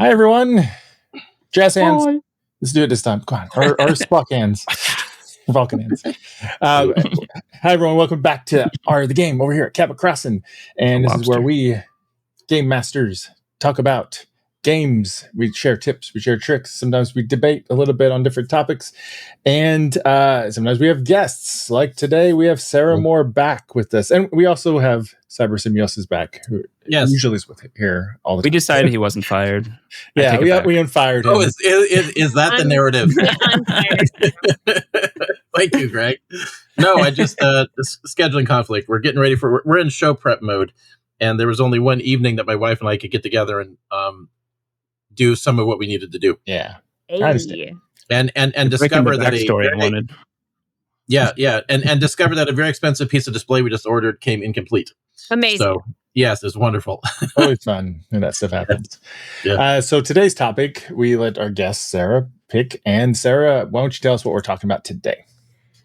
Hi, everyone. Jazz hands. Hi. Let's do it this time. Come on. Or Spock hands. Vulcan hands. Hi, everyone. Welcome back to the game over here at Cabbit Crossing. And this is where we, game masters, talk about games. We share tips. We share tricks. Sometimes we debate a little bit on different topics. And sometimes we have guests. Like today, we have Sarah Moore back with us. And we also have Cyber Symbiosis back, who usually is with here all the time. We decided he wasn't fired. Yeah, we unfired him. Oh, is that the narrative? Thank you, Greg. No, I just scheduling conflict. We're getting ready we're in show prep mode, and there was only one evening that my wife and I could get together and do some of what we needed to do. Yeah, hey. I understand. And discover that and discover that a very expensive piece of display we just ordered came incomplete. Amazing. So yes, it's wonderful. Always fun when that stuff happens. Yeah. So today's topic, we let our guest Sarah pick. And Sarah, why don't you tell us what we're talking about today?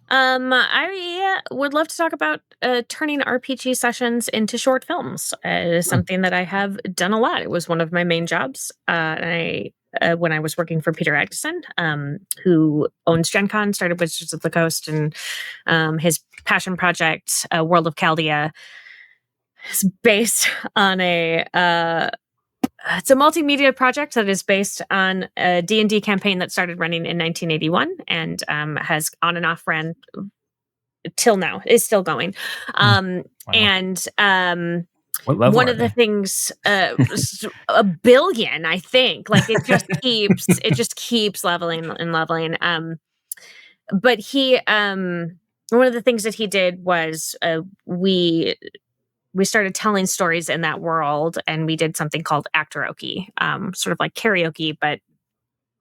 I would love to talk about turning RPG sessions into short films. It is something that I have done a lot. It was one of my main jobs. When I was working for Peter Adkison, who owns Gen Con, started Wizards of the Coast, and his passion project, World of Chaldea, is based on it's a multimedia project that is based on a D&D campaign that started running in 1981 and has on and off ran till now, is still going. Wow. And one of the things, a billion, I think, like it just keeps leveling and leveling. But he, one of the things that he did was we started telling stories in that world, and we did something called actoroki, sort of like karaoke, but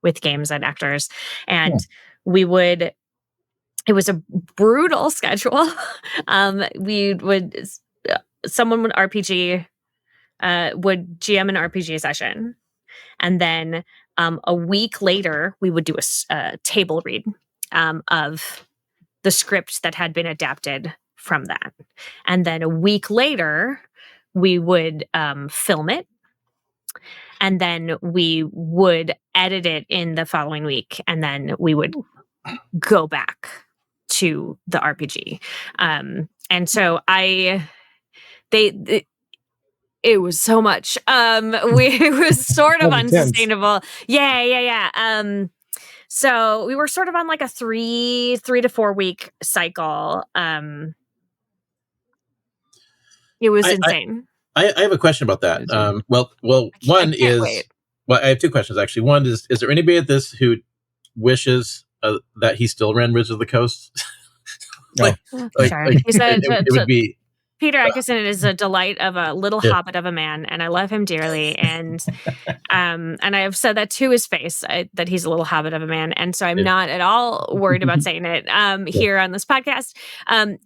with games and actors. And it was a brutal schedule. Someone would RPG, would GM an RPG session. And then a week later, we would do a table read of the script that had been adapted from that. And then a week later, we would film it. And then we would edit it in the following week. And then we would go back to the RPG. And so it was so much. It was sort of unsustainable. Yeah. So we were sort of on like a 3 to 4 week cycle. It was insane. I have a question about that. I have two questions actually. One is there anybody at this who wishes that he still ran Wizards of the Coast? Sure. It would be. Peter Adkison is a delight of a little hobbit of a man, and I love him dearly. And I have said that to his face, that he's a little hobbit of a man. And so I'm not at all worried about saying it here on this podcast.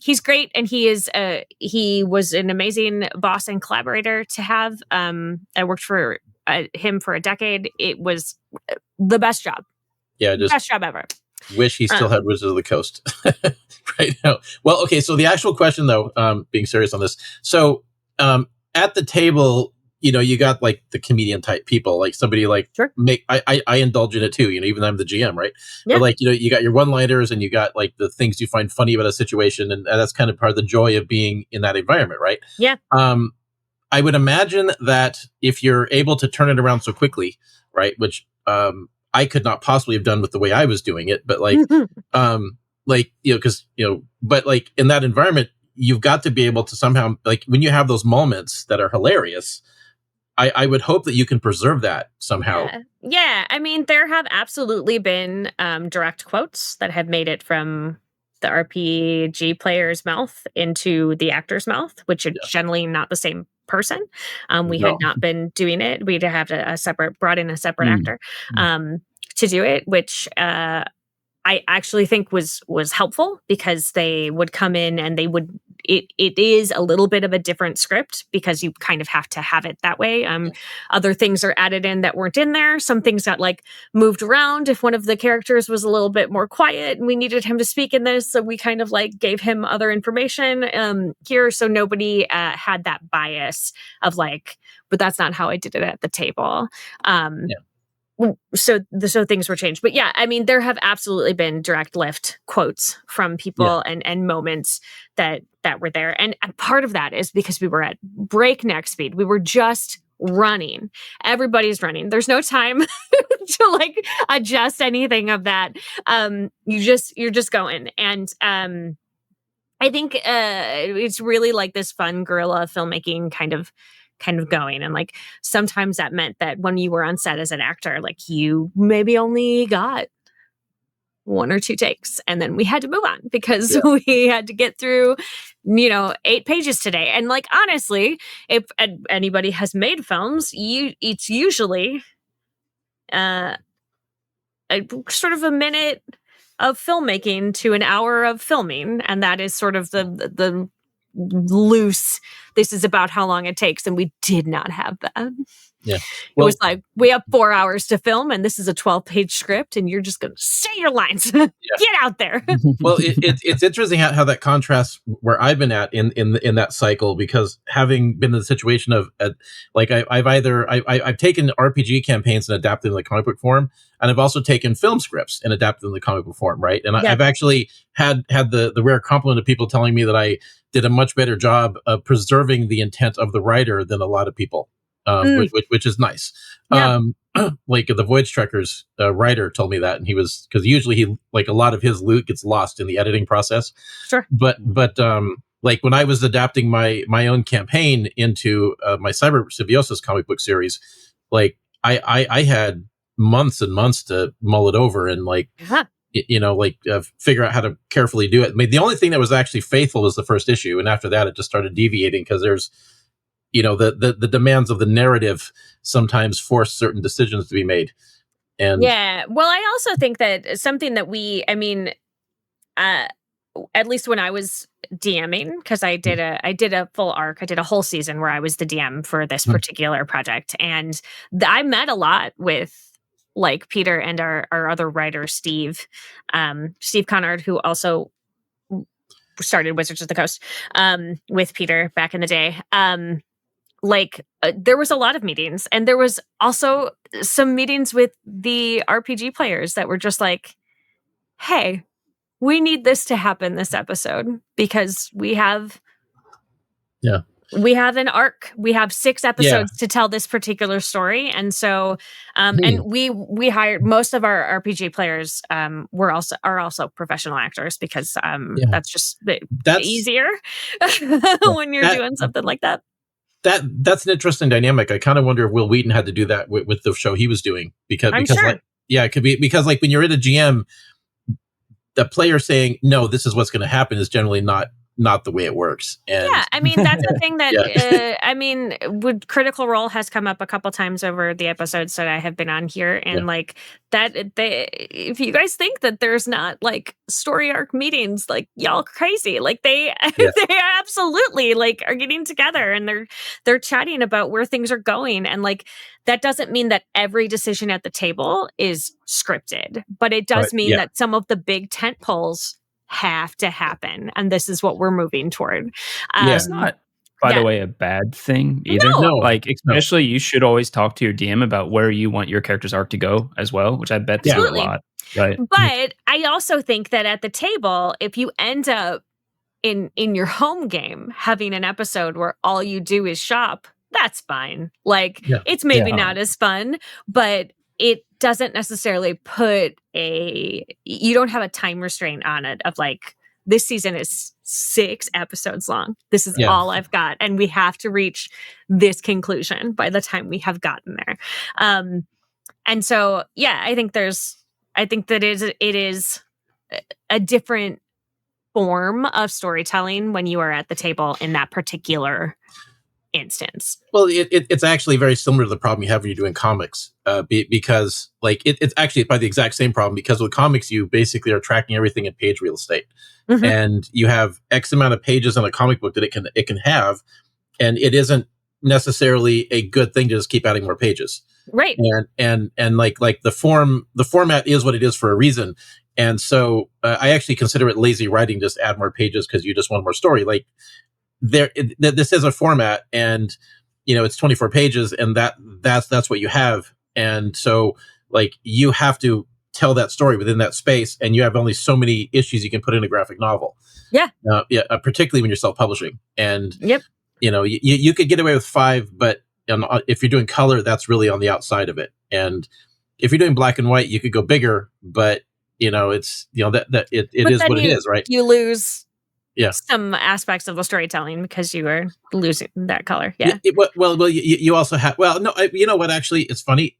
He's great, and he was an amazing boss and collaborator to have. I worked for him for a decade. It was the best job. Yeah, best job ever. Wish he still had Wizards of the Coast right now. Well, okay, so the actual question, though, being serious on this. So at the table, you got like the comedian type people, like somebody like I indulge in it too, even though I'm the GM, right? Yeah. But like, you got your one-liners and you got like the things you find funny about a situation. And that's kind of part of the joy of being in that environment, right? Yeah. I would imagine that if you're able to turn it around so quickly, right, which I could not possibly have done with the way I was doing it, but like, but like in that environment, you've got to be able to somehow, like when you have those moments that are hilarious, I would hope that you can preserve that somehow. Yeah. I mean, there have absolutely been direct quotes that have made it from the RPG player's mouth into the actor's mouth, which are generally not the same person. We had not been doing it. We'd have brought in a separate actor to do it, which I I actually think was helpful, because they would come in and they would, it is a little bit of a different script because you kind of have to have it that way. Other things are added in that weren't in there. Some things got like moved around. If one of the characters was a little bit more quiet and we needed him to speak in this, so we kind of like gave him other information here, so nobody had that bias of like, but that's not how I did it at the table. So things were changed. But yeah, I mean, there have absolutely been direct lift quotes from people and moments that were there. And part of that is because we were at breakneck speed. We were just running. Everybody's running. There's no time to like adjust anything of that. You're just going. And I think it's really like this fun guerrilla filmmaking kind of going. And like sometimes that meant that when you were on set as an actor, like you maybe only got 1 or 2 takes, and then we had to move on because we had to get through 8 pages today. And like honestly, if anybody has made films, it's usually sort of a minute of filmmaking to an hour of filming, and that is sort of the loose, this is about how long it takes, and we did not have that. Yeah. Well, it was like, we have 4 hours to film, and this is a 12-page script, and you're just going to say your lines. Get out there. Well, it's interesting how that contrasts where I've been at in that cycle, because having been in the situation of like I've taken RPG campaigns and adapted them in the comic book form, and I've also taken film scripts and adapted them in the comic book form, right? And I've actually had the rare compliment of people telling me that I did a much better job of preserving the intent of the writer than a lot of people. Which is nice. Yeah. Like the Voyage Trekkers writer told me that, and he was, because usually he, like, a lot of his loot gets lost in the editing process. Sure. But like when I was adapting my own campaign into my Cyber Symbiosis comic book series, like I had months and months to mull it over and like figure out how to carefully do it. I mean, the only thing that was actually faithful was the first issue, and after that it just started deviating because there's the demands of the narrative sometimes force certain decisions to be made. And well, I also think that something that at least when I was DMing, because I did a full arc, I did a whole season where I was the DM for this particular project, and I met a lot with like Peter and our other writer, Steve Conard, who also started Wizards of the Coast with Peter back in the day. There was a lot of meetings, and there was also some meetings with the RPG players that were just like, hey, we need this to happen this episode because we have an arc. We have 6 episodes to tell this particular story. And so, and we hired, most of our RPG players are also professional actors, because that's just that's easier when you're doing something like that. That's an interesting dynamic. I kind of wonder if Will Wheaton had to do that with the show he was doing, because sure. It could be because like when you're in a GM, the player saying no, this is what's going to happen is generally not the way it works. And I mean, that's the thing that Critical Role has come up a couple times over the episodes that I have been on here, and like that if you guys think that there's not like story arc meetings, like y'all crazy. Like they absolutely like are getting together and they're chatting about where things are going, and like that doesn't mean that every decision at the table is scripted, but it does mean that some of the big tent poles have to happen, and this is what we're moving toward. It's not, by the way, a bad thing either. No. Like, especially you should always talk to your DM about where you want your character's arc to go as well, which I bet they do a lot. Right. But I also think that at the table, if you end up in your home game having an episode where all you do is shop, that's fine. Like it's maybe not as fun, but it doesn't necessarily put you don't have a time restraint on it of like, this season is 6 episodes long. This is all I've got. And we have to reach this conclusion by the time we have gotten there. And so, I think that it is a different form of storytelling when you are at the table in that particular instance. Well, it's actually very similar to the problem you have when you're doing comics, because like it's actually probably the exact same problem, because with comics you basically are tracking everything in page real estate, and you have X amount of pages in a comic book that it can have, and it isn't necessarily a good thing to just keep adding more pages, right? And like the format is what it is for a reason, and so I actually consider it lazy writing, just add more pages because you just want more story. Like this is a format, and it's 24 pages, and that's what you have. And so like you have to tell that story within that space, and you have only so many issues you can put in a graphic novel. Particularly when you're self-publishing. And you could get away with 5, but if you're doing color, that's really on the outside of it. And if you're doing black and white, you could go bigger, but it's that it is what it is, right? You lose some aspects of the storytelling because you are losing that color. You also have, you know what, actually, it's funny.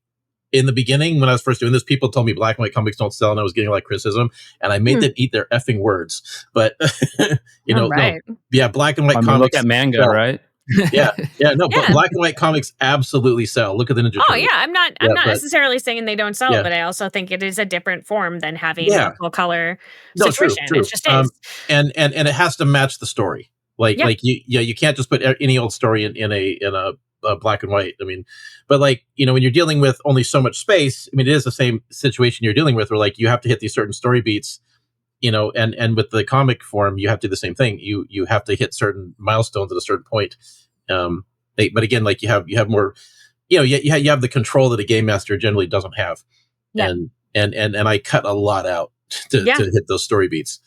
In the beginning, when I was first doing this, people told me black and white comics don't sell, and I was getting like criticism, and I made them eat their effing words. But black and white comics. Look at manga, sell. Right? But black and white comics absolutely sell. Look at the Ninja Turtles. I'm not necessarily saying they don't sell, but I also think it is a different form than having a full color situation. True. It just is. And it has to match the story. Like you can't just put any old story in a black and white. I mean, but like when you're dealing with only so much space, I mean, it is the same situation you're dealing with, where like you have to hit these certain story beats. And with the comic form, you have to do the same thing. You have to hit certain milestones at a certain point. But again, like you have more, you have the control that a game master generally doesn't have. And I cut a lot out to hit those story beats.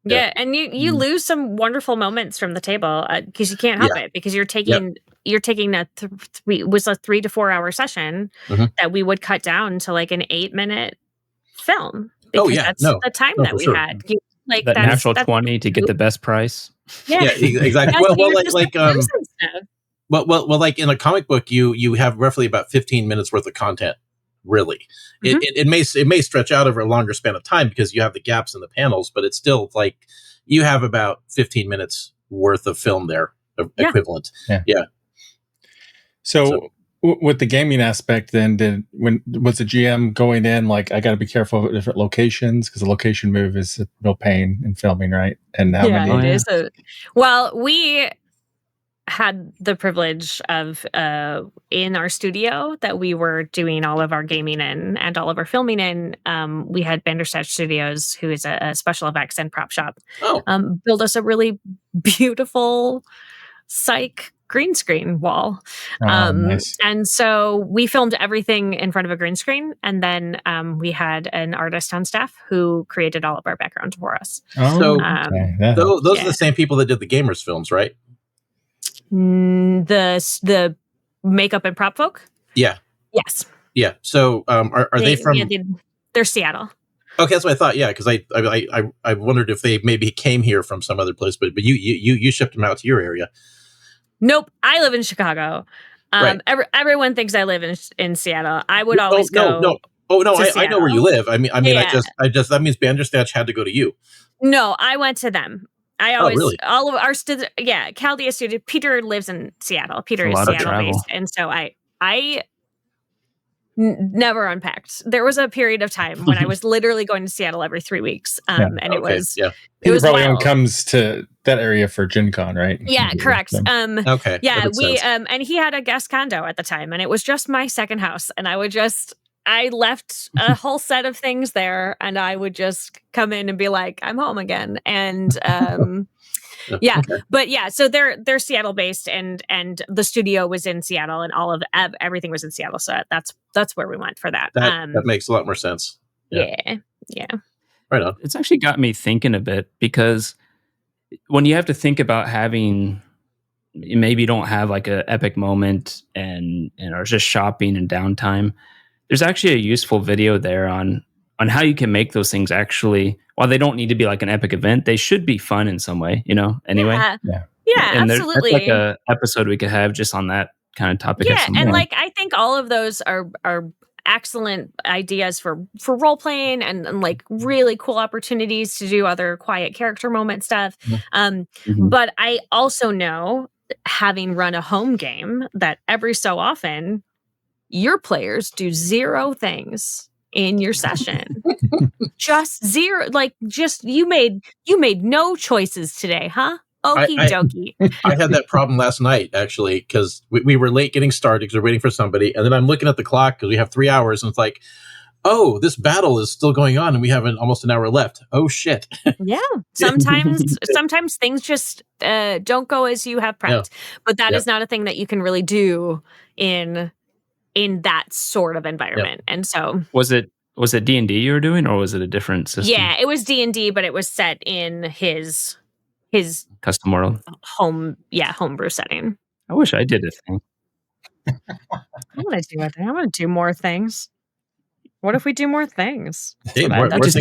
And you lose some wonderful moments from the table because you can't help it, because you're taking a 3 to 4 hour session that we would cut down to like an 8-minute film. That's the time that we had. Like that natural 20 to get the best price. Exactly. Well, like in a comic book, you have roughly about 15 minutes worth of content. Really, it may stretch out over a longer span of time because you have the gaps in the panels, but it's still like you have about 15 minutes worth of film there, equivalent. So with the gaming aspect, then was the GM going in like, I got to be careful of different locations because the location move is a real pain in filming, right? And how many? It is. Well, we had the privilege of in our studio that we were doing all of our gaming in and all of our filming in. We had Bandersnatch Studios, who is a special effects and prop shop, build us a really beautiful psych green screen wall. Nice. And so we filmed everything in front of a green screen. And then we had an artist on staff who created all of our background for us. Those are the same people that did the Gamers films, right? The makeup and prop folk? Yeah. Yes. Yeah. So are they from... they're Seattle. Okay, that's what I thought. Yeah, because I wondered if they maybe came here from some other place, but you shipped them out to your area. Nope, I live in Chicago. Right. Everyone thinks I live in Seattle. I would always go. No. Oh no, I know where you live. I mean, I just that means Bandersnatch had to go to you. No, I went to them. I always really? all of our Chaldea studio. Peter lives in Seattle. Peter is Seattle based, and so I never unpacked. There was a period of time when I was literally going to Seattle every 3 weeks, and it was Peter probably only comes to that area for Gen Con, right? Yeah, correct. Okay. Yeah, and he had a guest condo at the time, and it was just my second house, and I left a whole set of things there, and I would just come in and be like, I'm home again. And so they're Seattle based, and the studio was in Seattle, and all of everything was in Seattle. So that's where we went for that. That makes a lot more sense. Yeah. Right on. It's actually got me thinking a bit, because when you have to think about having, maybe you don't have like an epic moment and or just shopping and downtime, there's actually a useful video there on how you can make those things actually, while they don't need to be like an epic event, they should be fun in some way, anyway. Yeah, and absolutely. That's like a episode we could have just on that kind of topic. Yeah, and like I think all of those are excellent ideas for role playing and like really cool opportunities to do other quiet character moment stuff. But I also know having run a home game, that every so often your players do 0 things in your session. Just 0, like, just you made no choices today, huh? Okie dokie. I had that problem last night, actually, because we were late getting started because we're waiting for somebody. And then I'm looking at the clock because we have 3 hours. And it's like, oh, this battle is still going on and we have almost an hour left. Oh, shit. Yeah. Sometimes things just don't go as you have prepped. Yeah. But that is not a thing that you can really do in that sort of environment. Yeah. And so... Was it D&D you were doing, or was it a different system? Yeah, it was D&D, but it was set in his custom world homebrew setting. I wish I did a thing. I want to do a thing. I want to do more things. What if we do more things? Hey, more things.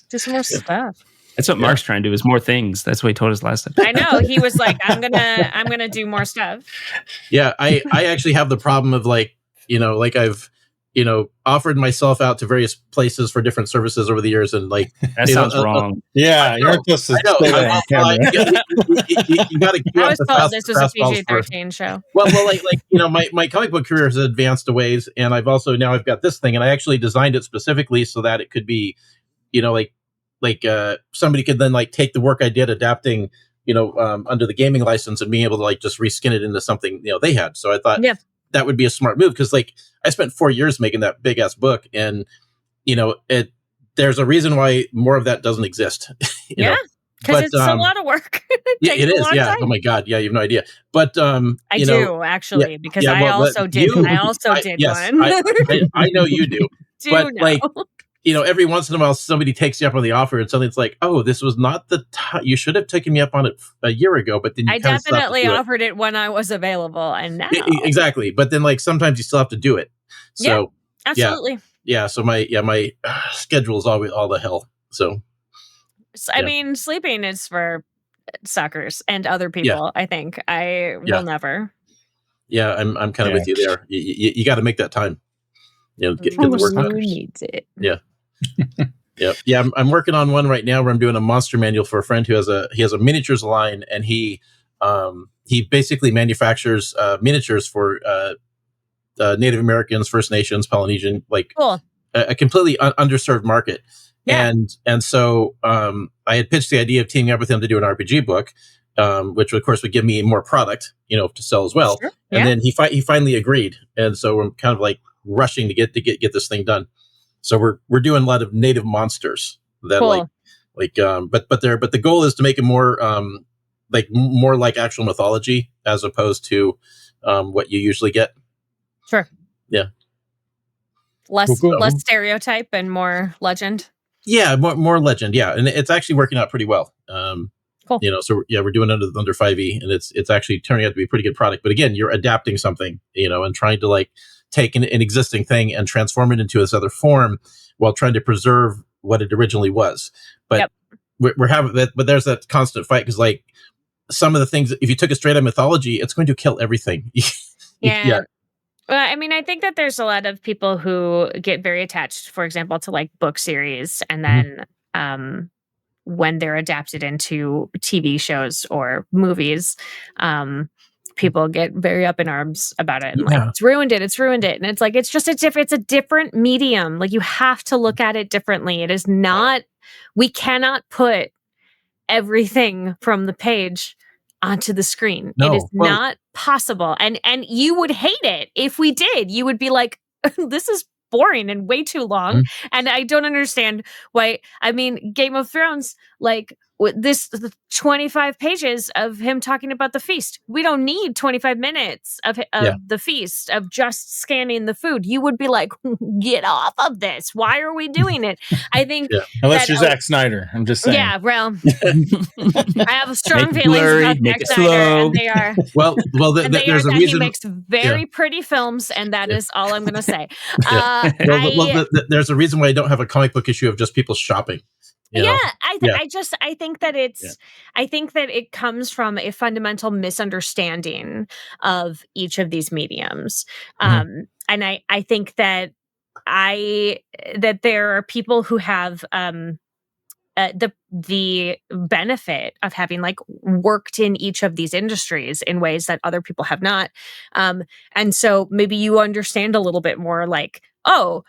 Do some more stuff. That's what Mark's trying to do, is more things. That's what he told us last time. I know. He was like, I'm gonna do more stuff. Yeah, I actually have the problem of like I've offered myself out to various places for different services over the years, and like that sounds wrong. Yeah, you're supposed to say that on camera. You got to. I was told this was a PG-13 show. Well, my comic book career has advanced a ways, and I've got this thing, and I actually designed it specifically so that it could be, somebody could then like take the work I did adapting, under the gaming license and being able to like just reskin it into something they had. So I thought that would be a smart move, because like I spent 4 years making that big ass book, and there's a reason why more of that doesn't exist. Because it's a lot of work. It is. Yeah. Oh my God. Yeah, you have no idea. But I do actually, because I also did one. I know you do. But like, every once in a while somebody takes you up on the offer, and suddenly it's like, oh, this was not the time. You should have taken me up on it a year ago. But then I definitely offered it when I was available, and now exactly. But then like sometimes you still have to do it. So absolutely. Yeah. So my schedule is always all the hell. So I mean, sleeping is for suckers and other people. I think I will never. Yeah, I'm kind of with you there. You got to make that time. Get the work done. Who needs it? Yeah. Yeah. I'm working on one right now where I'm doing a monster manual for a friend who has a miniatures line, and he basically manufactures miniatures for Native Americans, First Nations, Polynesian, like a completely underserved market. Yeah. And so I had pitched the idea of teaming up with him to do an RPG book, which of course would give me more product, to sell as well. Sure. And then he finally agreed, and so we're kind of like rushing to get this thing done. So we're doing a lot of native monsters that but the goal is to make it more more like actual mythology as opposed to what you usually get. Sure. Yeah. Less stereotype and more legend. Yeah, more legend. Yeah, and it's actually working out pretty well. Cool. So we're doing under 5e, and it's actually turning out to be a pretty good product. But again, you're adapting something, and trying to like take an existing thing and transform it into this other form while trying to preserve what it originally was. But we're having that. But there's that constant fight, because like some of the things, if you took it straight out of mythology, it's going to kill everything. Yeah. Well, I mean, I think that there's a lot of people who get very attached, for example, to like book series, and then when they're adapted into TV shows or movies, people get very up in arms about it and like, it's ruined it. And it's like, it's a different medium. Like, you have to look at it differently. It is not, we cannot put everything from the page onto the screen. No. It is not possible. And you would hate it if we did. You would be like, this is boring and way too long. And I don't understand why. I mean, Game of Thrones, like this 25 pages of him talking about the feast. We don't need 25 minutes of the feast, of just scanning the food. You would be like, get off of this. Why are we doing it? I think unless you're Zack Snyder, I'm just saying. Yeah, well, I have strong feelings about Zack Snyder, and they are there's a reason he makes very pretty films, and that is all I'm going to say. There's a reason why I don't have a comic book issue of just people shopping. I think that I think that it comes from a fundamental misunderstanding of each of these mediums. And I think that there are people who have the benefit of having like worked in each of these industries in ways that other people have not. And so maybe you understand a little bit more like, oh,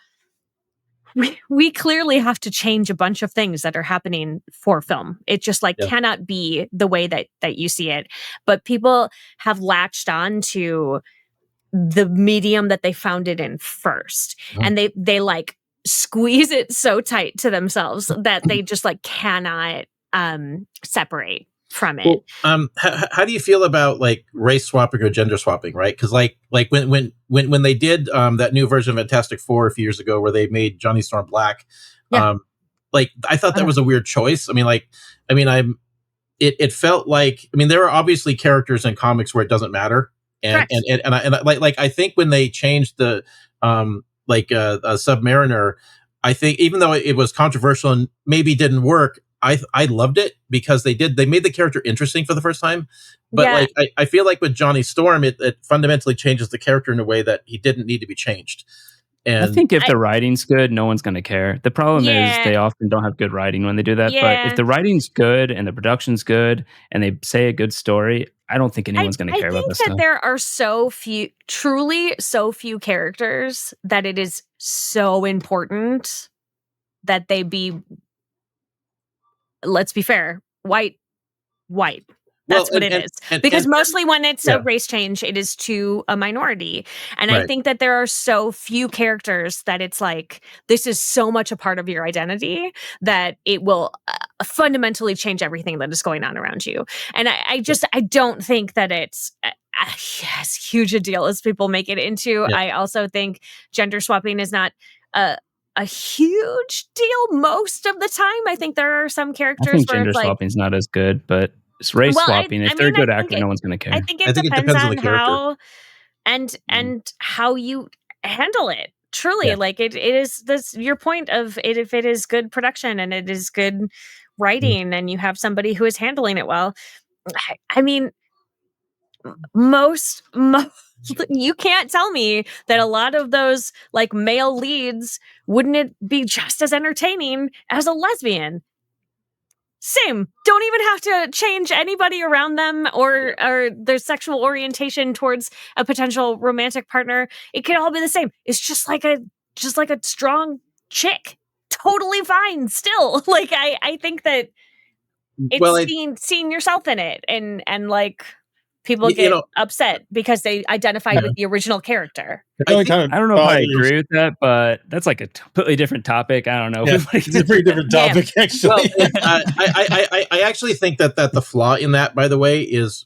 we clearly have to change a bunch of things that are happening for film. It just like cannot be the way that you see it. But people have latched on to the medium that they found it in first. And they like squeeze it so tight to themselves that they just like cannot separate from it. Well, how do you feel about like race swapping or gender swapping, right? Because like when they did that new version of Fantastic Four a few years ago where they made Johnny Storm black, like I thought that was a weird choice. It felt like, I mean, there are obviously characters in comics where it doesn't matter. And I think when they changed the Submariner, I think even though it was controversial and maybe didn't work, I loved it because they made the character interesting for the first time. But I feel like with Johnny Storm, it fundamentally changes the character in a way that he didn't need to be changed. And I think if the writing's good, no one's going to care. The problem is they often don't have good writing when they do that. But if the writing's good and the production's good and they say a good story, I don't think anyone's going to care about this stuff. I think that there are so few, truly so few characters that it is so important that they be, let's be fair, white. That's what it is. Because mostly when it's a race change, it is to a minority. And I think that there are so few characters that it's like, this is so much a part of your identity that it will fundamentally change everything that is going on around you. And I don't think that it's as huge a deal as people make it into. Yeah. I also think gender swapping is not a huge deal most of the time. I think there are some characters I think gender swapping is not as good, but it's race swapping. If they're a good actor, no one's going to care. I think it depends on how and how you handle it. Truly, like it is this your point of it. If it is good production and it is good writing, and you have somebody who is handling it well, I mean, most you can't tell me that a lot of those like male leads wouldn't it be just as entertaining as a lesbian. Same. Don't even have to change anybody around them or their sexual orientation towards a potential romantic partner. It could all be the same. It's just like a strong chick. Totally fine still. Like I think that it's seeing yourself in it and like people get upset because they identified with the original character. I don't know if I agree with that, but that's like a completely different topic. I don't know. Yeah, it's a pretty different topic, actually. Well, I actually think that the flaw in that, by the way, is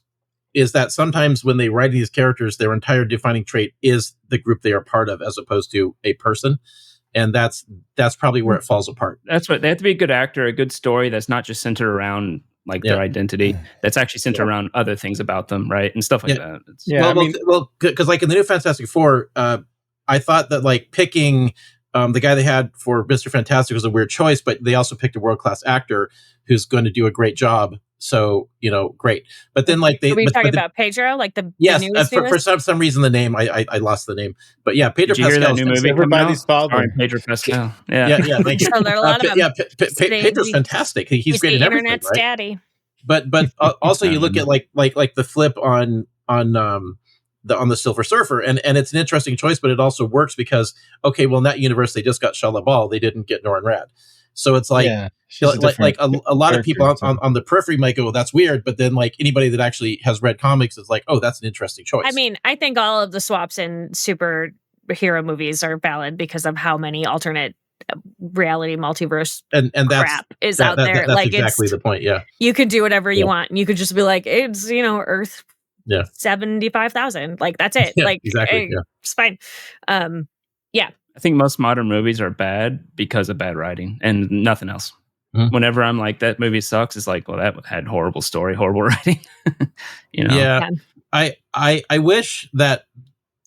that sometimes when they write these characters, their entire defining trait is the group they are part of, as opposed to a person. And that's probably where it falls apart. That's what they have to be a good actor, a good story that's not just centered around like their identity, that's actually centered around other things about them, right? And stuff like that. Because like in the new Fantastic Four, I thought that like picking the guy they had for Mr. Fantastic was a weird choice, but they also picked a world-class actor who's going to do a great job. So, great. But then like are we talking about Pedro? Like the newest? For some reason the name, I lost the name. But yeah, Pedro Pascal. Did you hear that new movie? Everybody's father. Pedro Pascal. Yeah, thank you. So there are a lot of them. Pedro's fantastic. He's great in everything, internet's right? daddy. But also you look at like the flip on the Silver Surfer, and it's an interesting choice, but it also works because in that universe they just got Shia LaBeouf, they didn't get Norrin Rad. So it's like a lot of people on the periphery might go, that's weird, but then like anybody that actually has read comics is like, oh, that's an interesting choice. I mean, I think all of the swaps in superhero movies are valid because of how many alternate reality multiverse and crap is out there. That's like exactly the point. Yeah, you could do whatever you want, and you could just be like, it's Earth 75,000. Like that's it. Like exactly. It's fine. I think most modern movies are bad because of bad writing and nothing else. Mm-hmm. Whenever I'm like, that movie sucks, it's like, well, that had horrible story, horrible writing. Yeah. I wish that.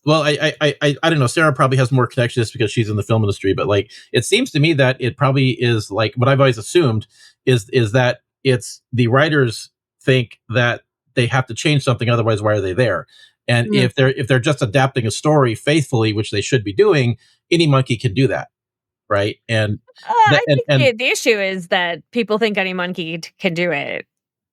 Well, I don't know. Sarah probably has more connection to this because she's in the film industry, but like, it seems to me that it probably is like what I've always assumed is that it's the writers think that they have to change something, otherwise, why are they there? And if they're just adapting a story faithfully, which they should be doing, any monkey can do that. right? And I think the issue is that people think any monkey can do it.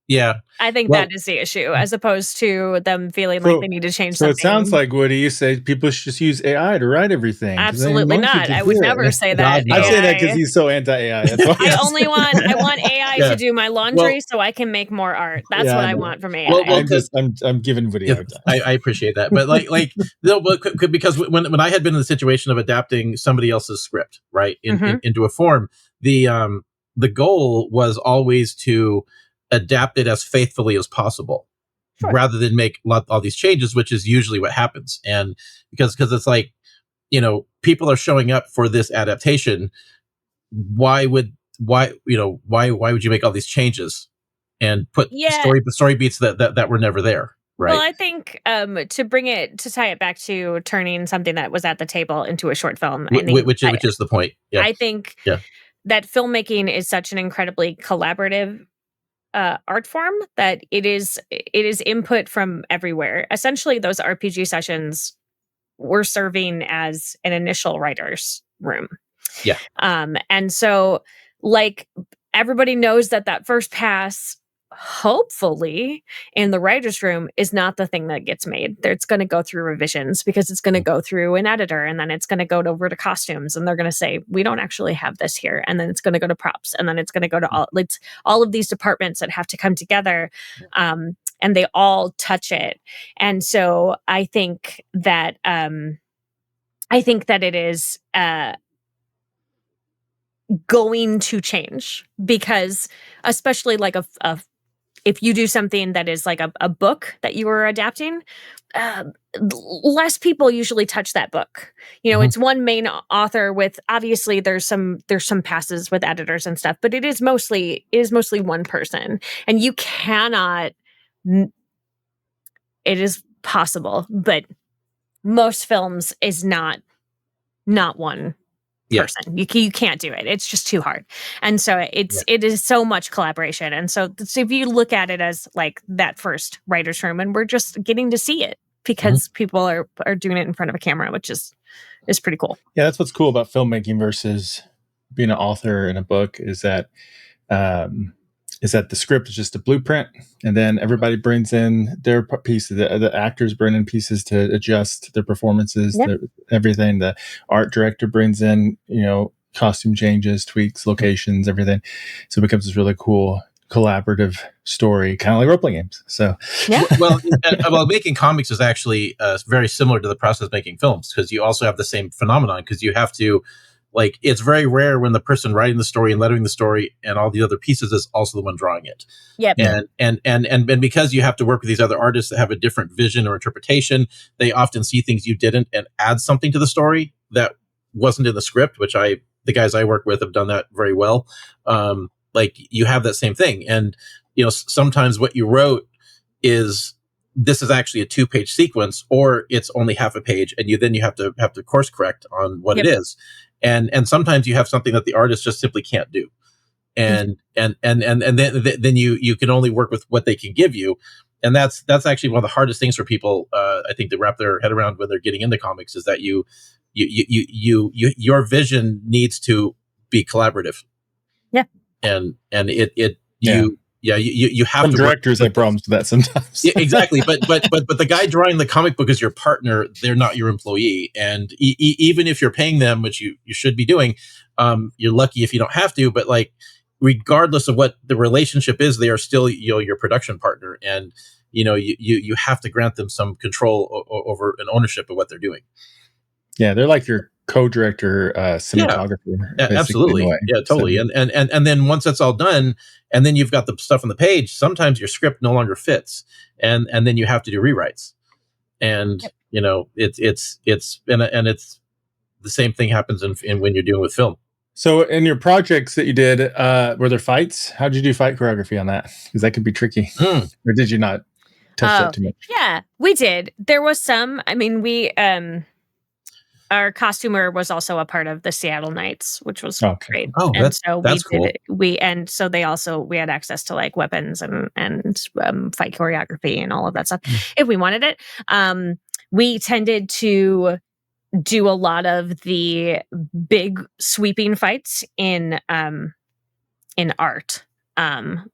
Yeah. I think that is the issue, as opposed to them feeling like they need to change so something. It sounds like, Woody, you say people should just use AI to write everything. Absolutely not. I would never say that. No. I'm saying that because he's so anti-AI. That's why I want AI to do my laundry so I can make more art. That's what I want from AI. Well, I'm giving Woody a hard time. I appreciate that, but no, but because when I had been in the situation of adapting somebody else's script, right, into a form, the goal was always to adapt it as faithfully as possible, rather than make all these changes, which is usually what happens. And because it's like, people are showing up for this adaptation. Why would you make all these changes and put story beats that were never there? Right. Well, I think to tie it back to turning something that was at the table into a short film, which is the point. Yeah. I think that filmmaking is such an incredibly collaborative art form that it is input from everywhere. Essentially, those RPG sessions were serving as an initial writer's room. Yeah. And so, like, everybody knows that first pass, hopefully, in the writer's room is not the thing that gets made. It's going to go through revisions because it's going to go through an editor, and then it's going to go over to costumes, and they're going to say, we don't actually have this here. And then it's going to go to props, and then it's going to go to all of these departments that have to come together. And they all touch it. And so I think that it is going to change, because especially like if you do something that is like a book that you are adapting, less people usually touch that book. It's one main author with, obviously there's some passes with editors and stuff, but it is mostly one person, and you cannot. It is possible, but most films is not one person. You can't do it. It's just too hard. And so it is so much collaboration. And so if you look at it as like that first writer's room, and we're just getting to see it because people are doing it in front of a camera, which is pretty cool. Yeah, that's what's cool about filmmaking versus being an author in a book, is that the script is just a blueprint, and then everybody brings in their pieces. The actors bring in pieces to adjust their performances, everything. The art director brings in, costume changes, tweaks, locations, everything. So it becomes this really cool collaborative story, kind of like role-playing games. So, well, making comics is actually very similar to the process of making films, because you also have the same phenomenon, because you have to. Like, it's very rare when the person writing the story and lettering the story and all the other pieces is also the one drawing it. Yep. And because you have to work with these other artists that have a different vision or interpretation, they often see things you didn't and add something to the story that wasn't in the script, which the guys I work with have done that very well. Like, you have that same thing. And, sometimes what you wrote this is actually a 2-page sequence, or it's only half a page, and you have to course correct on what it is. And sometimes you have something that the artist just simply can't do, and then you can only work with what they can give you, and that's actually one of the hardest things for people, I think, to wrap their head around when they're getting into comics, is that your vision needs to be collaborative. You have Some to. Directors have problems with that sometimes. Yeah, exactly. But the guy drawing the comic book is your partner. They're not your employee. And even if you're paying them, which you should be doing, you're lucky if you don't have to. But like, regardless of what the relationship is, they are still your production partner, and you have to grant them some control over an ownership of what they're doing. Yeah, they're like your co-director, cinematographer. Yeah, absolutely. Yeah, totally. So, and then once that's all done, and then you've got the stuff on the page, sometimes your script no longer fits, and then you have to do rewrites. And it's the same thing happens in when you're dealing with film. So in your projects that you did, were there fights? How did you do fight choreography on that? Because that could be tricky. Or did you not touch that too much? Yeah, we did. There was some. I mean, we our costumer was also a part of the Seattle Nights, which was great. Oh, that's cool. We had access to like weapons and fight choreography and all of that stuff if we wanted it. We tended to do a lot of the big sweeping fights in art.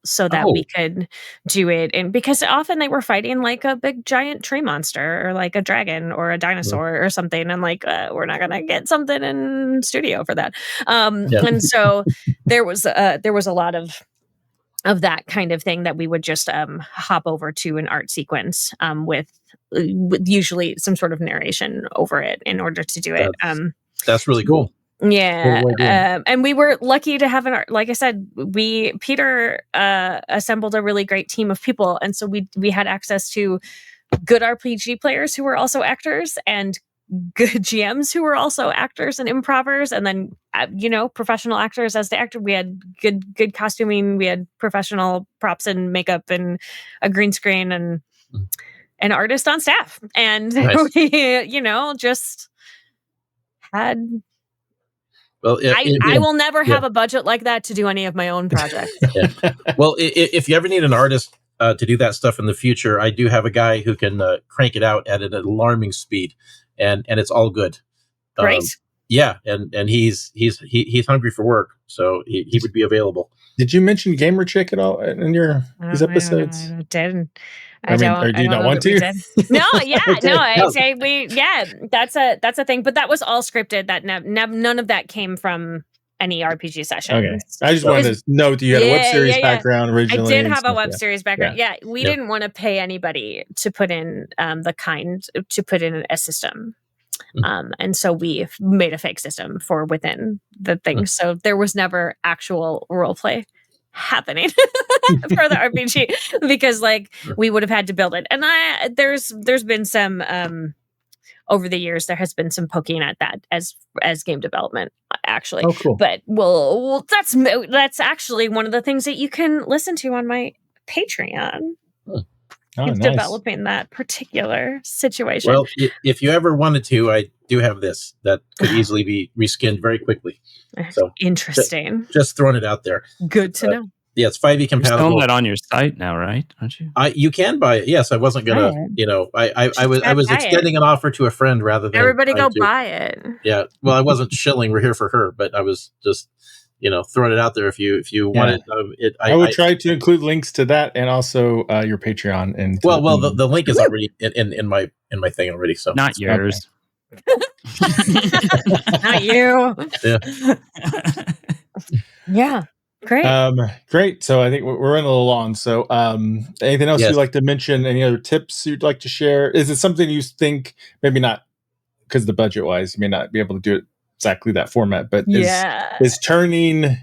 So that we could do it, and because often they were fighting like a big giant tree monster or like a dragon or a dinosaur or something, and like we're not gonna get something in studio for that. And so there was a lot of that kind of thing that we would just hop over to an art sequence with usually some sort of narration over it in order to do it. That's really cool. Yeah, and we were lucky to have like I said, Peter assembled a really great team of people, and so we had access to good RPG players who were also actors, and good GMs who were also actors and improvers, and then professional actors as the actor. We had good costuming, we had professional props and makeup and a green screen and an artist on staff, and we just had. Well, I will never have a budget like that to do any of my own projects. Well, if you ever need an artist to do that stuff in the future, I do have a guy who can crank it out at an alarming speed, and it's all good. Great. And he's hungry for work, so he would be available. Did you mention Gamer Chick at all in these episodes? I didn't. Or do you not want to? No, I say that's a thing, but that was all scripted. That none of that came from any RPG session. Okay, I just wanted to note that you had a web series background originally. I did have a web series background. Yeah, we didn't want to pay anybody to put in a system. And so we made a fake system for within the thing. So there was never actual role play happening for the RPG because we would have had to build it. And there's been some over the years there has been some poking at that as game development actually. Oh, cool. But that's actually one of the things that you can listen to on my Patreon. Nice. Developing that particular situation. Well, if you ever wanted to, I do have this that could easily be reskinned very quickly. So interesting. Just throwing it out there. Good to know. Yeah, it's 5e compatible. You're selling that on your site now, right? Aren't you? You can buy it. Yes, I wasn't gonna. I was extending an offer to a friend rather than everybody go buy it. Yeah. Well, I wasn't shilling. We're here for her, but I was just. Throwing it out there if you wanted it. I would try to include links to that and also your Patreon. And the link is already in my thing already. So not yours. Not you. Yeah. Great. Great. So I think we're running a little long. So anything else you'd like to mention? Any other tips you'd like to share? Is it something you think maybe not because the budget wise you may not be able to do it exactly that format, but is turning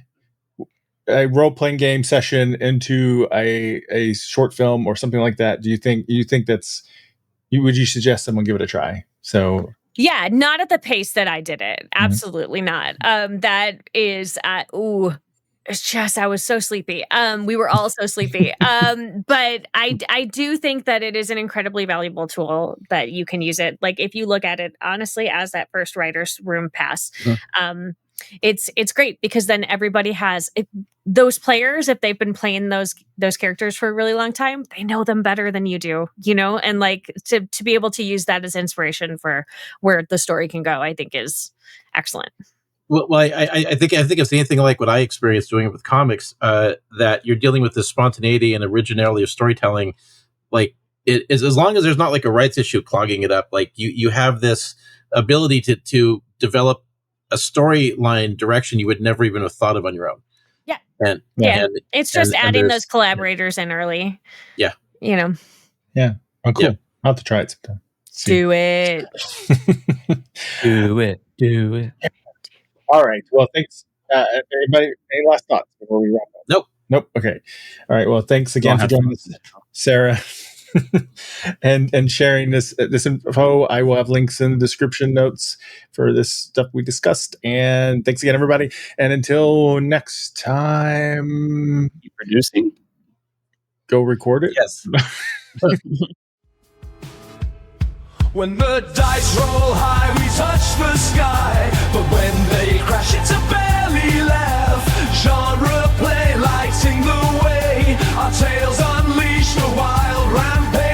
a role-playing game session into a short film or something like that, do you think would you suggest someone give it a try? So not at the pace that I did it. Absolutely not. That is it's just I was so sleepy. We were all so sleepy. But I do think that it is an incredibly valuable tool that you can use it. Like if you look at it honestly as that first writer's room pass, it's great because then everybody has those players. If they've been playing those characters for a really long time, they know them better than you do. And to be able to use that as inspiration for where the story can go, I think is excellent. Well, I think it's anything like what I experienced doing it with comics. That you're dealing with the spontaneity and originality of storytelling. Like it is, as long as there's not like a rights issue clogging it up. Like you have this ability to develop a storyline direction you would never even have thought of on your own. Yeah, and it's just adding those collaborators in early. Yeah, Yeah. Oh, cool. Yeah. I'll have to try it sometime. Do it. Do it. All right. Well, thanks. Anybody, any last thoughts before we wrap up? Nope. Okay. All right. Well, thanks again for joining us, Sarah, and sharing this info. I will have links in the description notes for this stuff we discussed. And thanks again, everybody. And until next time, You producing? go record it. Yes. When the dice roll high, we touch the sky. But when they crash, it's a belly laugh. Genre play, lighting the way. Our tales unleash the wild rampage.